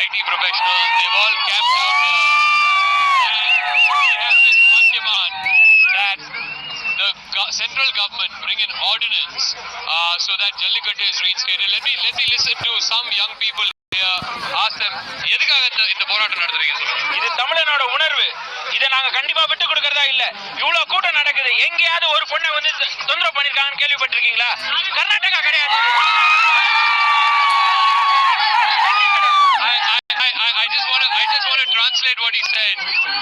IT professionals, they've all camped out here. And they have this one demand that the central government bring an ordinance so that Jallikattu is reinstated. Let me listen to some young people here. Ask them, எதுக்காக இந்த போராட்டம் நடத்துறீங்க சொல்லுங்க. இது தமிழனோட உணர்வு. இதை நாங்க கண்டிப்பா விட்டு கொடுக்கறதா இல்ல. இவ்வளவு கூட்டம் நடக்குது. எங்கேயாவது ஒரு பொண்ணை வந்து தொந்தரவு பண்ணிருக்காங்கன்னு கேள்விப்பட்டிருக்கீங்களா? கர்நாடகா கிடையாது. I just want to translate what he said.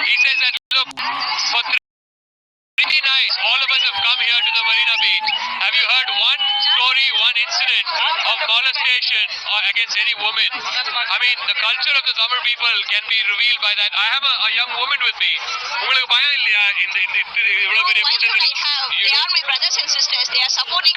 He says that look, for 3 nights all of us have come here to the Marina Beach. Have you heard one story, one incident of molestation against any woman? I mean, the culture of the Tamil people can be revealed by that. I have a young woman with me. உங்களுக்கு பயம் இல்லையா இந்த இவ்வளவு பெரிய கூட்டத்தில்? They are my brothers and sisters. They are supporting.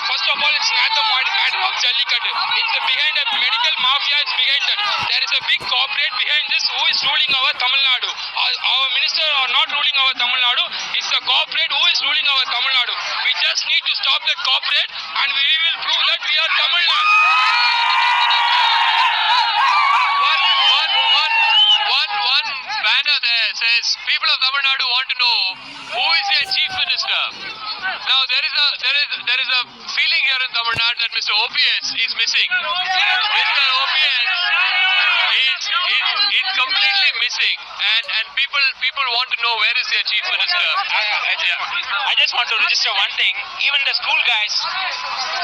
First of all, it's not the matter of Jallikattu. It's behind a medical mafia. It's behind that. There is a big corporate behind this who is ruling our Tamil Nadu. Our minister are not ruling our Tamil Nadu. It's the corporate who is ruling our Tamil Nadu. We just need to stop that corporate, and we will prove that we are Tamil Nadu. One banner there says people of Tamil Nadu want to know who is their chief minister. Now there is a feeling here in Tamil Nadu that Mr. OPS is missing. Mr. OPS is completely missing, and people want to know where is their chief minister. I just want to register one thing. Even the school guys,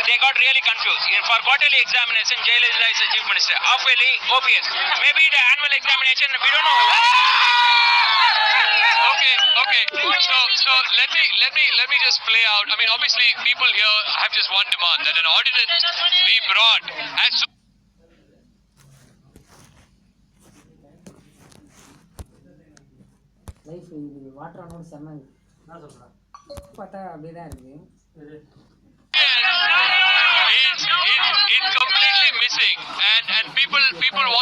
they got really confused. For quarterly examination, Jayalalitha is the chief minister. Half-yearly, OPS. Maybe the annual examination, we don't know. Okay. So let me just play out. I mean, obviously, people here have just one demand, that an ordinance be brought as soon. Life இது water ஆனோட செம்ம என்ன சொல்கிறேன் பார்த்தா அப்படியே தான் இருக்குது. Is completely missing, and people want